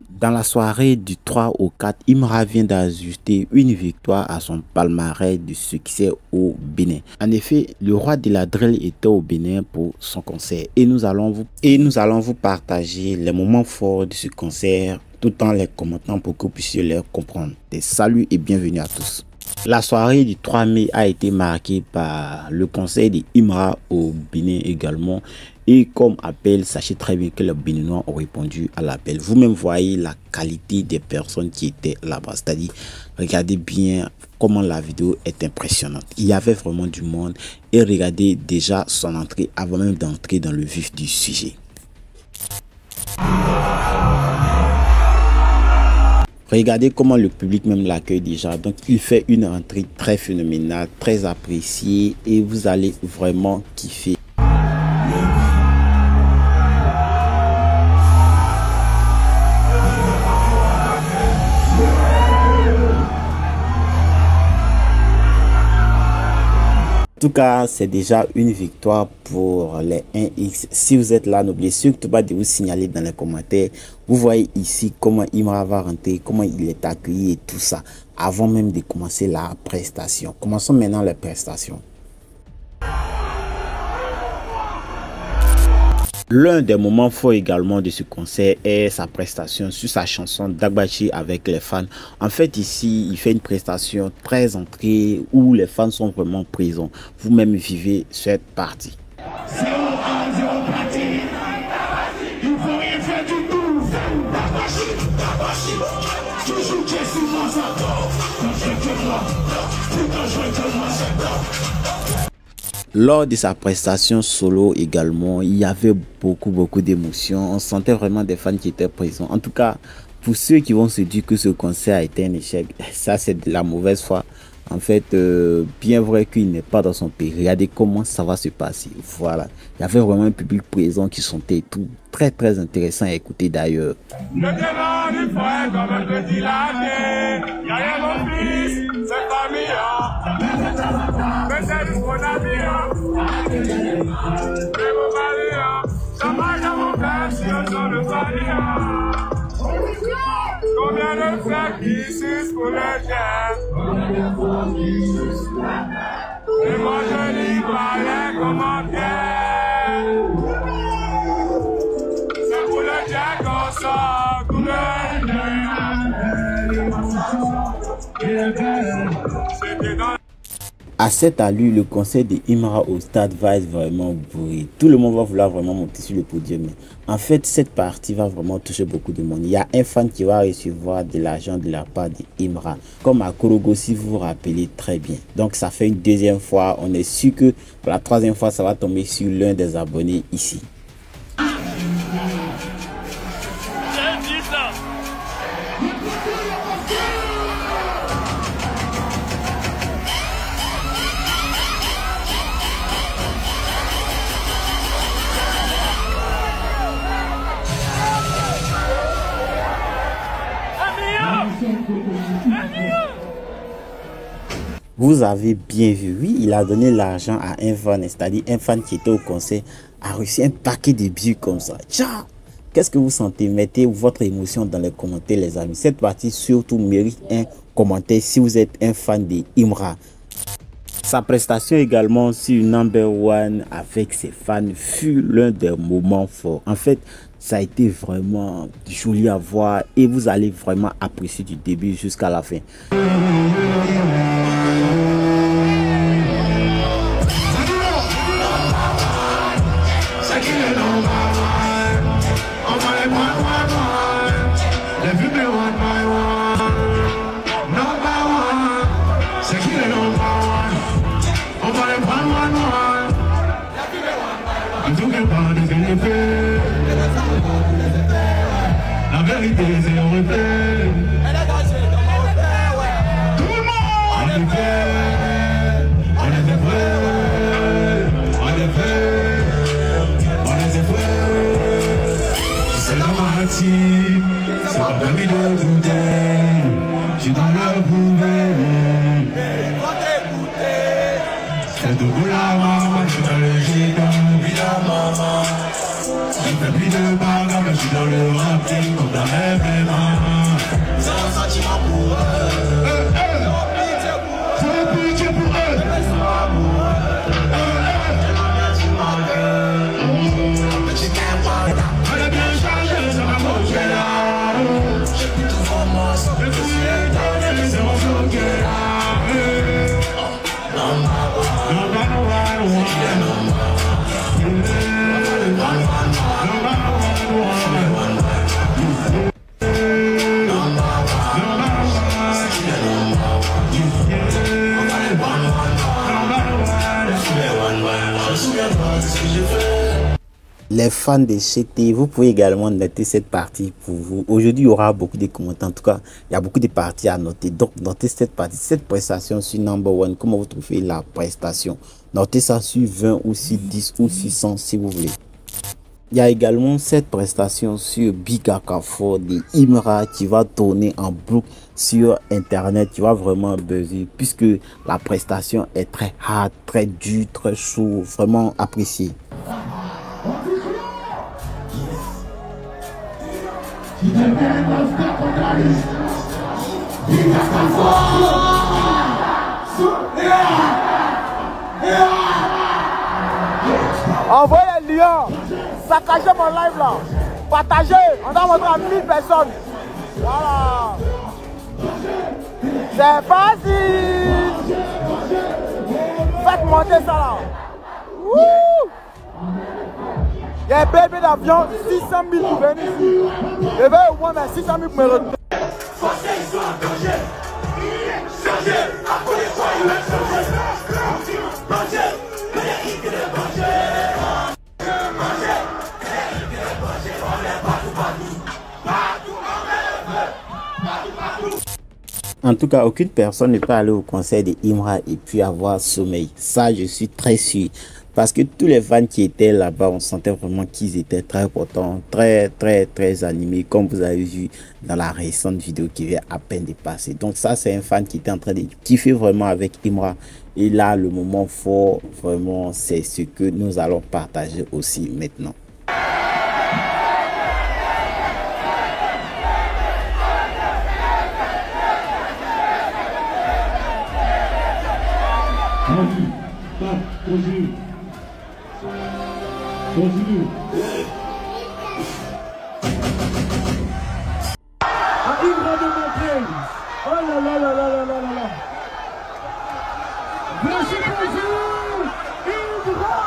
Dans la soirée du 3 au 4, Imra vient d'ajouter une victoire à son palmarès de succès au Bénin. En effet, le roi de la drill était au Bénin pour son concert et nous allons vous partager les moments forts de ce concert tout en les commentant pour que vous puissiez les comprendre. Des saluts et bienvenue à tous. La soirée du 3 mai a été marquée par le concert de Imra au Bénin également. Et comme appel, sachez très bien que les Béninois ont répondu à l'appel. Vous-même voyez la qualité des personnes qui étaient là-bas. C'est-à-dire, regardez bien comment la vidéo est impressionnante. Il y avait vraiment du monde. Et regardez déjà son entrée avant même d'entrer dans le vif du sujet. Regardez comment le public même l'accueille déjà. Donc, il fait une entrée très phénoménale, très appréciée. Et vous allez vraiment kiffer. En tout cas, c'est déjà une victoire pour les 1X. Si vous êtes là, n'oubliez surtout pas de vous signaler dans les commentaires. Vous voyez ici comment Imra va rentrer, comment il est accueilli et tout ça, avant même de commencer la prestation. Commençons maintenant les prestations. L'un des moments forts également de ce concert est sa prestation sur sa chanson Dagbachi avec les fans. En fait, ici, il fait une prestation très entrée où les fans sont vraiment présents. Vous-même vivez cette partie. Lors de sa prestation solo également, il y avait beaucoup d'émotions. On sentait vraiment des fans qui étaient présents. En tout cas, pour ceux qui vont se dire que ce concert a été un échec, ça c'est de la mauvaise foi. En fait, bien vrai qu'il n'est pas dans son pays. Regardez comment ça va se passer. Voilà. Il y avait vraiment un public présent qui chantait tout. Très intéressant à écouter d'ailleurs. Combien de frères qui sucent pour le jet? Et moi je lis pas les commentaires. C'est pour le jet qu'on sort, pour le jet. À cette allure, le concert de Imra au stade va être vraiment bourré. Tout le monde va vouloir vraiment monter sur le podium. En fait, cette partie va vraiment toucher beaucoup de monde. Il y a un fan qui va recevoir de l'argent de la part de Imra, comme à Korogo, si vous vous rappelez très bien. Donc, ça fait une deuxième fois. On est sûr que pour la troisième fois, ça va tomber sur l'un des abonnés ici. Vous avez bien vu, oui, il a donné l'argent à un fan, c'est-à-dire un fan qui était au concert a reçu un paquet de billets comme ça. Ciao! Qu'est-ce que vous sentez? Mettez votre émotion dans les commentaires, les amis. Cette partie surtout mérite un commentaire si vous êtes un fan de Imra. Sa prestation également sur Number One avec ses fans fut l'un des moments forts. En fait, ça a été vraiment joli à voir et vous allez vraiment apprécier du début jusqu'à la fin. La vérité c'est en reflet. Tout le monde on est vrai. On est vrai. On est vrai. On est vrai. C'est dramatique. C'est pas permis de douter. Je suis dans le poubelle. C'est de vous la maman. Je suis dans le gitan. Puis la maman. Je fais plus de bagarre, mais je suis dans le rapping comme ta rêve. les fans de GT, vous pouvez également noter cette partie pour vous. Aujourd'hui, il y aura beaucoup de commentaires. En tout cas, il y a beaucoup de parties à noter. Donc, notez cette partie, cette prestation sur Number One. Comment vous trouvez la prestation? Notez ça sur 20 ou sur 10 ou sur 100 si vous voulez. Il y a également cette prestation sur Big Akafor de Imra qui va tourner en boucle sur internet, qui va vraiment buzzer puisque la prestation est très hard, très dure, très chaud, vraiment apprécié. Envoyez les liens, saccagez mon live là, partagez, on va montrer à 1000 personnes. Voilà. C'est facile. Faites monter ça là. Wouh. Il y a un bébé d'avion, 600 000 pour venir ici. Je vais au moins 600 000 pour me retrouver. En tout cas, aucune personne ne peut aller au concert de Imra et puis avoir sommeil. Ça, je suis très sûr. Parce que tous les fans qui étaient là-bas, on sentait vraiment qu'ils étaient très contents, très animés, comme vous avez vu dans la récente vidéo qui vient à peine de passer. Donc ça, c'est un fan qui était en train de kiffer vraiment avec Imra. Et là, le moment fort, vraiment, c'est ce que nous allons partager aussi maintenant. Continue. Continue. Imra de montrer. Oh là là là là là là là là. Merci beaucoup. Imra.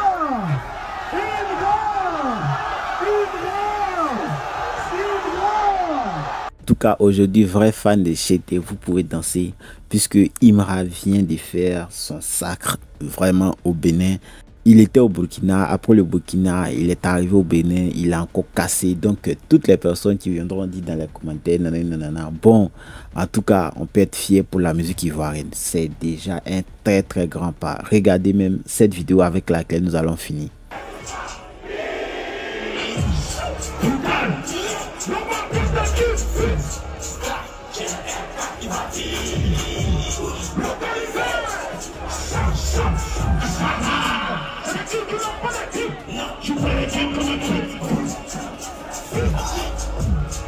En tout cas, aujourd'hui, vrai fan de GT, vous pouvez danser puisque Imra vient de faire son sacre vraiment au Bénin. Il était au Burkina, après le Burkina, il est arrivé au Bénin, il a encore cassé. Donc, toutes les personnes qui viendront dire dans les commentaires, nanana, bon, en tout cas, on peut être fier pour la musique ivoirienne. C'est déjà un très grand pas. Regardez même cette vidéo avec laquelle nous allons finir.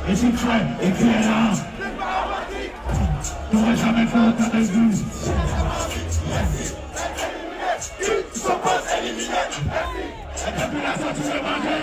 Et c'est vrai, éclairant. Tu n'aurais jamais fait autant de vues. Ils sont pas éliminés. Et depuis la sortie de manger.